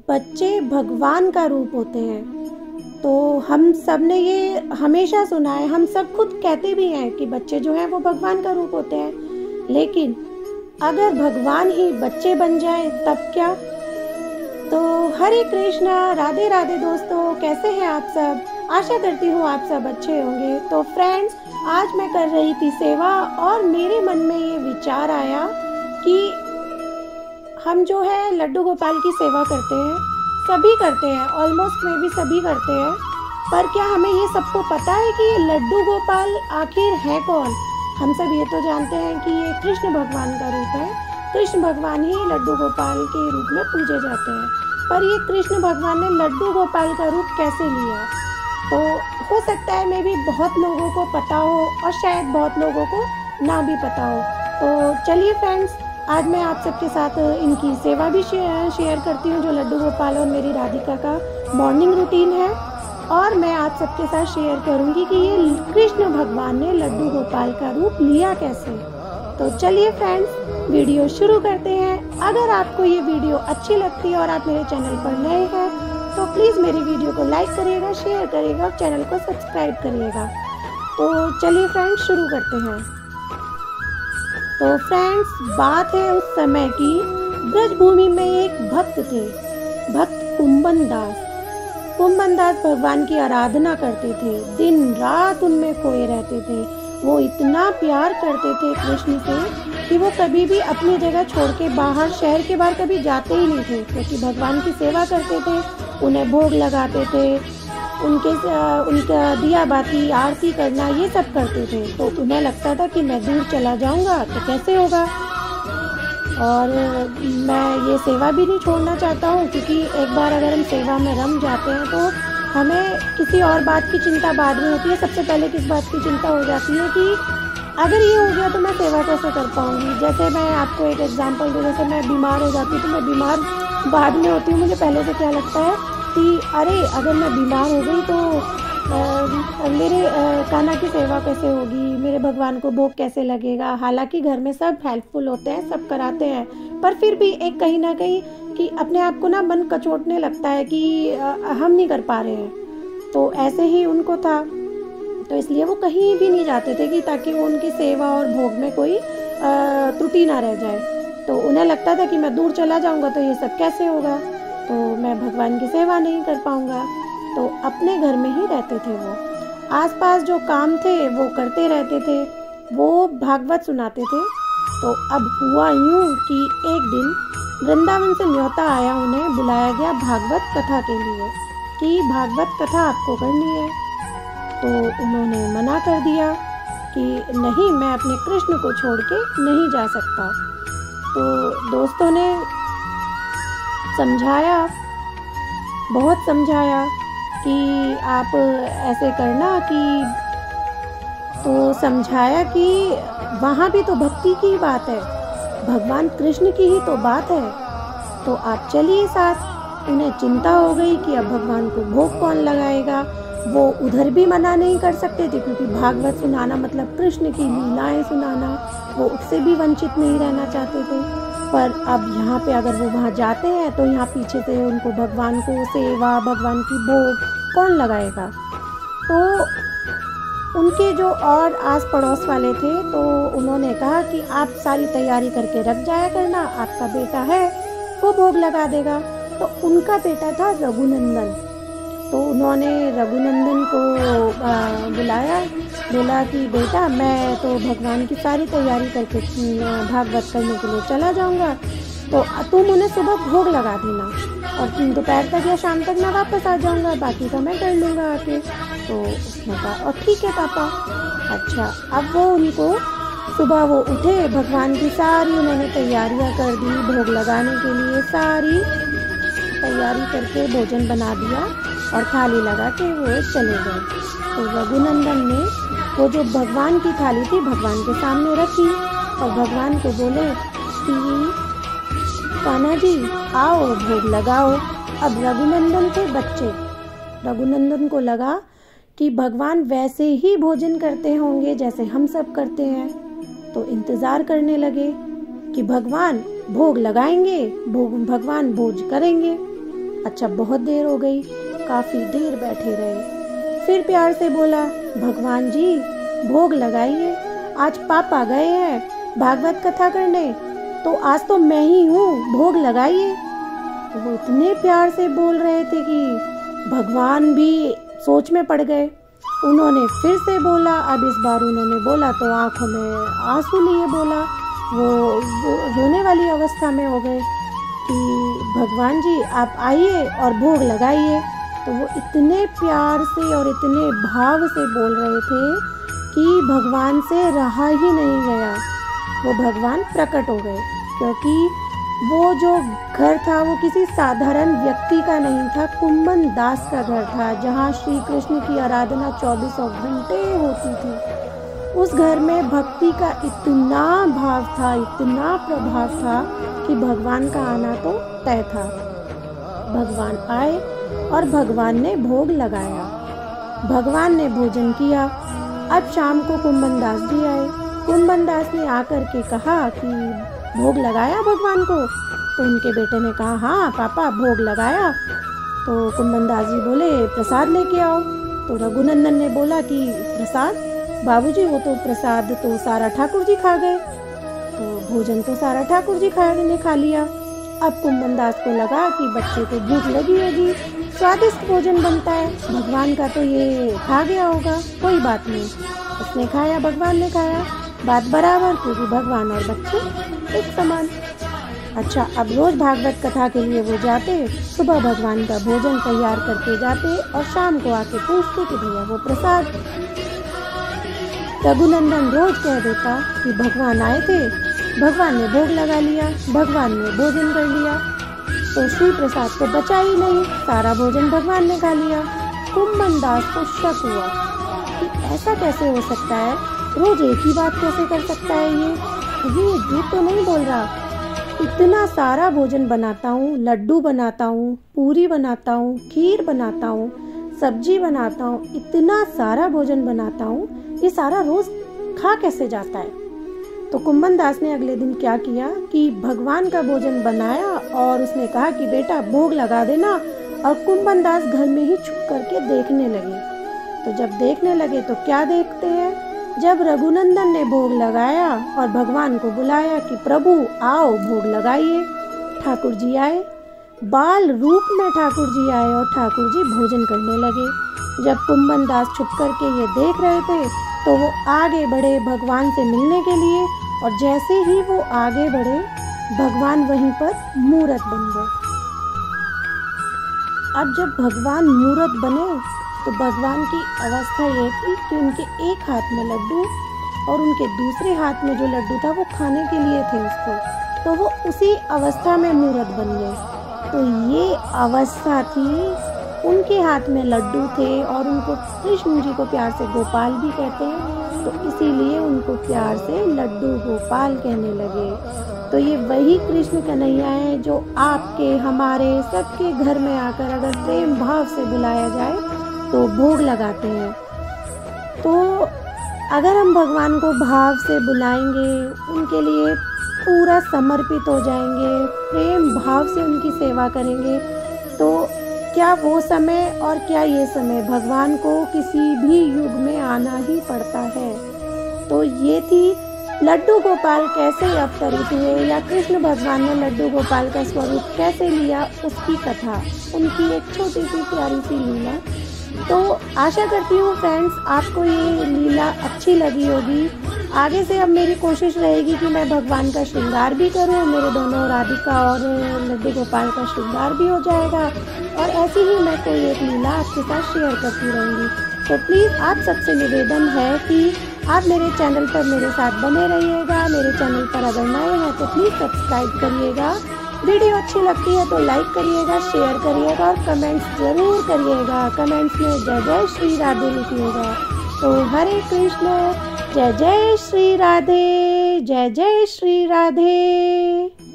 बच्चे भगवान का रूप होते हैं। तो हम सब ने ये हमेशा सुना है, हम सब खुद कहते भी हैं कि बच्चे जो हैं वो भगवान का रूप होते हैं। लेकिन अगर भगवान ही बच्चे बन जाए तब क्या? तो हरे कृष्णा, राधे राधे दोस्तों, कैसे हैं आप सब? आशा करती हूँ आप सब अच्छे होंगे। तो फ्रेंड्स, आज मैं कर रही थी सेवा और मेरे मन में ये विचार आया कि हम जो है लड्डू गोपाल की सेवा करते हैं, सभी करते हैं, ऑलमोस्ट में भी सभी करते हैं। पर क्या हमें ये सबको पता है कि ये लड्डू गोपाल आखिर है कौन? हम सब ये तो जानते हैं कि ये कृष्ण भगवान का रूप है। कृष्ण भगवान ही लड्डू गोपाल के रूप में पूजे जाते हैं। पर ये कृष्ण भगवान ने लड्डू गोपाल का रूप कैसे लिया? तो हो सकता है मे भी बहुत लोगों को पता हो और शायद बहुत लोगों को ना भी पता हो। तो चलिए फ्रेंड्स, आज मैं आप सबके साथ इनकी सेवा भी शेयर करती हूँ, जो लड्डू गोपाल और मेरी राधिका का मॉर्निंग रूटीन है। और मैं आप सबके साथ शेयर करूँगी कि ये कृष्ण भगवान ने लड्डू गोपाल का रूप लिया कैसे। तो चलिए फ्रेंड्स, वीडियो शुरू करते हैं। अगर आपको ये वीडियो अच्छी लगती है और आप मेरे चैनल पर नए हैं तो प्लीज़ मेरी वीडियो को लाइक करिएगा, शेयर करिएगा और चैनल को सब्सक्राइब करिएगा। तो चलिए फ्रेंड्स, शुरू करते हैं। तो फ्रेंड्स, बात है उस समय की। ब्रज भूमि में एक भक्त थे, भक्त कुंभन दास। कुंभन दास भगवान की आराधना करते थे, दिन रात उनमें खोए रहते थे। वो इतना प्यार करते थे कृष्ण से कि वो कभी भी अपनी जगह छोड़ के बाहर, शहर के बाहर कभी जाते ही नहीं थे, क्योंकि भगवान की सेवा करते थे, उन्हें भोग लगाते थे, उनका दिया बाती आरती करना ये सब करते थे। तो उन्हें लगता था कि मैं दूर चला जाऊंगा तो कैसे होगा, और मैं ये सेवा भी नहीं छोड़ना चाहता हूँ, क्योंकि एक बार अगर हम सेवा में रम जाते हैं तो हमें किसी और बात की चिंता बाद में होती है। सबसे पहले किस बात की चिंता हो जाती है कि अगर ये हो गया तो मैं सेवा कैसे कर पाऊंगी। जैसे मैं आपको एक एग्जांपल दूँ, जैसे मैं बीमार हो जाती हूँ तो मैं बीमार बाद में होती हूँ, मुझे पहले से क्या लगता है कि अरे अगर मैं बीमार हो गई तो मेरे कान्हा की सेवा कैसे होगी, मेरे भगवान को भोग कैसे लगेगा। हालांकि घर में सब हेल्पफुल होते हैं, सब कराते हैं, पर फिर भी एक कहीं ना कहीं कि अपने आप को ना मन कचोटने लगता है कि हम नहीं कर पा रहे हैं। तो ऐसे ही उनको था, तो इसलिए वो कहीं भी नहीं जाते थे कि ताकि वो उनकी सेवा और भोग में कोई त्रुटि ना रह जाए। तो उन्हें लगता था कि मैं दूर चला जाऊंगा तो ये सब कैसे होगा, तो मैं भगवान की सेवा नहीं कर पाऊंगा। तो अपने घर में ही रहते थे वो, आसपास जो काम थे वो करते रहते थे, वो भागवत सुनाते थे। तो अब हुआ यूं कि एक दिन वृंदावन से न्योता आया, उन्हें बुलाया गया भागवत कथा के लिए कि भागवत कथा आपको करनी है। तो उन्होंने मना कर दिया कि नहीं, मैं अपने कृष्ण को छोड़ के नहीं जा सकता। तो दोस्तों ने समझाया, बहुत समझाया कि आप ऐसे करना कि, तो समझाया कि वहाँ भी तो भक्ति की बात है, भगवान कृष्ण की ही तो बात है, तो आप चलिए साथ। उन्हें चिंता हो गई कि अब भगवान को भोग कौन लगाएगा। वो उधर भी मना नहीं कर सकते थे, क्योंकि भागवत सुनाना मतलब कृष्ण की लीलाएं सुनाना, वो उससे भी वंचित नहीं रहना चाहते थे। पर अब यहाँ पे अगर वो वहाँ जाते हैं तो यहाँ पीछे से उनको भगवान को सेवा, भगवान की भोग कौन लगाएगा। तो उनके जो और आस पड़ोस वाले थे, तो उन्होंने कहा कि आप सारी तैयारी करके रख जाया करना, आपका बेटा है वो भोग लगा देगा। तो उनका बेटा था रघुनंदन। तो उन्होंने रघुनंदन को बुलाया, बोला कि बेटा मैं तो भगवान की सारी तैयारी करके भागवत करने के लिए चला जाऊंगा, तो तुम उन्हें सुबह भोग लगा देना और दोपहर तक या शाम तक मैं वापस आ जाऊंगा, बाकी का मैं कर लूँगा आके। तो उसने कहा और ठीक है पापा। अच्छा, अब वो उनको सुबह वो उठे, भगवान की सारी उन्होंने तैयारियां कर दी, भोग लगाने के लिए सारी तैयारी करके भोजन बना दिया और थाली लगा के वो चले गए। तो रघुनंदन ने वो जो भगवान की थाली थी भगवान के सामने रखी और भगवान को बोले कि कान्हा जी आओ भोग लगाओ। अब रघुनंदन थे बच्चे, रघुनंदन को लगा कि भगवान वैसे ही भोजन करते होंगे जैसे हम सब करते हैं, तो इंतजार करने लगे कि भगवान भोग लगाएंगे, भगवान भोज करेंगे। अच्छा बहुत देर हो गई, काफी देर बैठे रहे। फिर प्यार से बोला, भगवान जी भोग लगाइए, आज पापा गए हैं भागवत कथा करने, तो आज तो मैं ही हूँ, भोग लगाइए। तो वो इतने प्यार से बोल रहे थे कि भगवान भी सोच में पड़ गए। उन्होंने फिर से बोला, अब इस बार उन्होंने बोला तो आंखों में आंसू लिए बोला, वो रोने वाली अवस्था में हो गए कि भगवान जी आप आइए और भोग लगाइए। तो वो इतने प्यार से और इतने भाव से बोल रहे थे कि भगवान से रहा ही नहीं गया, वो भगवान प्रकट हो गए। क्योंकि वो जो घर था वो किसी साधारण व्यक्ति का नहीं था, कुम्मन दास का घर था, जहाँ श्री कृष्ण की आराधना 24 घंटे होती थी। उस घर में भक्ति का इतना भाव था, इतना प्रभाव था कि भगवान का आना तो तय था। भगवान आए और भगवान ने भोग लगाया, भगवान ने भोजन किया। अब शाम को कुम्मन दास जी आए। कुम्मन दास ने आकर के कहा कि भोग लगाया भगवान को? तो उनके बेटे ने कहा, हाँ पापा भोग लगाया। तो कुम्मन दास जी बोले, प्रसाद लेके आओ। तो रघुनंदन ने बोला कि प्रसाद? बाबूजी वो तो प्रसाद तो सारा ठाकुर जी खा गए। तो भोजन तो सारा ठाकुर जी ने खा लिया। अब कुम्मन दास को लगा कि बच्चे को भूख लगी होगी, स्वादिष्ट भोजन बनता है, भगवान का तो ये खा गया होगा, कोई बात नहीं। उसने खाया, भगवान ने खाया, बात बराबर, क्योंकि भगवान और बच्चे एक समान। अच्छा, अब रोज भागवत कथा के लिए वो जाते, सुबह भगवान का भोजन तैयार करके जाते और शाम को आके पूछते कि भैया वो प्रसाद। रघुनंदन रोज कह देता कि भगवान आए थे, भगवान ने भोग लगा लिया, भगवान ने भोजन कर लिया, तो श्री प्रसाद तो बचा ही नहीं, सारा भोजन भगवान ने खा लिया। कुम्मन दास को शक हुआ कि ऐसा कैसे हो सकता है, रोज एक ही बात कैसे कर सकता है ये झूठ तो नहीं बोल रहा। इतना सारा भोजन बनाता हूँ, लड्डू बनाता हूँ, पूरी बनाता हूँ, खीर बनाता हूँ, सब्जी बनाता हूँ, इतना सारा भोजन बनाता हूँ, ये सारा रोज खा कैसे जाता है? तो कुम्मन दास ने अगले दिन क्या किया कि भगवान का भोजन बनाया और उसने कहा कि बेटा भोग लगा देना। और कुम्मन दास घर में ही छुप करके देखने लगे। तो जब देखने लगे तो क्या देखते हैं, जब रघुनंदन ने भोग लगाया और भगवान को बुलाया कि प्रभु आओ भोग लगाइए, ठाकुर जी आए, बाल रूप में ठाकुर जी आए और ठाकुर जी भोजन करने लगे। जब कुम्मन दास छुप करके ये देख रहे थे तो वो आगे बढ़े भगवान से मिलने के लिए, और जैसे ही वो आगे बढ़े भगवान वहीं पर मूर्त बन गए। अब जब भगवान मूर्त बने तो भगवान की अवस्था ये थी कि उनके एक हाथ में लड्डू और उनके दूसरे हाथ में जो लड्डू था वो खाने के लिए थे उसको, तो वो उसी अवस्था में मूर्त बन गए। तो ये अवस्था थी, उनके हाथ में लड्डू थे और उनको कृष्ण जी को प्यार से गोपाल भी कहते हैं, तो इसीलिए उनको प्यार से लड्डू गोपाल कहने लगे। तो ये वही कृष्ण कन्हैया है जो आपके हमारे सबके घर में आकर अगर प्रेम भाव से बुलाया जाए तो भोग लगाते हैं। तो अगर हम भगवान को भाव से बुलाएंगे, उनके लिए पूरा समर्पित हो जाएंगे, प्रेम भाव से उनकी सेवा करेंगे, तो क्या वो समय और क्या ये समय भगवान को किसी भी युग में आना ही पड़ता है। तो ये थी लड्डू गोपाल कैसे अवतरित हुए, या कृष्ण भगवान ने लड्डू गोपाल का स्वरूप कैसे लिया, उसकी कथा, उनकी एक छोटी सी प्यारी सी लीला। तो आशा करती हूँ फ्रेंड्स आपको ये लीला अच्छी लगी होगी। आगे से अब मेरी कोशिश रहेगी कि मैं भगवान का श्रृंगार भी करूँ, मेरे दोनों राधिका और लड्डू गोपाल का श्रृंगार भी हो जाएगा, और ऐसी ही मैं कोई एक लीला आपके साथ शेयर करती रहूँगी। तो प्लीज़ आप सबसे निवेदन है कि आप मेरे चैनल पर मेरे साथ बने रहिएगा। मेरे चैनल पर अगर नए हैं तो प्लीज़ सब्सक्राइब करिएगा, वीडियो अच्छी लगती है तो लाइक करिएगा, शेयर करिएगा और कमेंट्स ज़रूर करिएगा। कमेंट्स में जय जय श्री राधे लिखिएगा। तो हरे कृष्ण, जय जय श्री राधे, जय जय श्री राधे।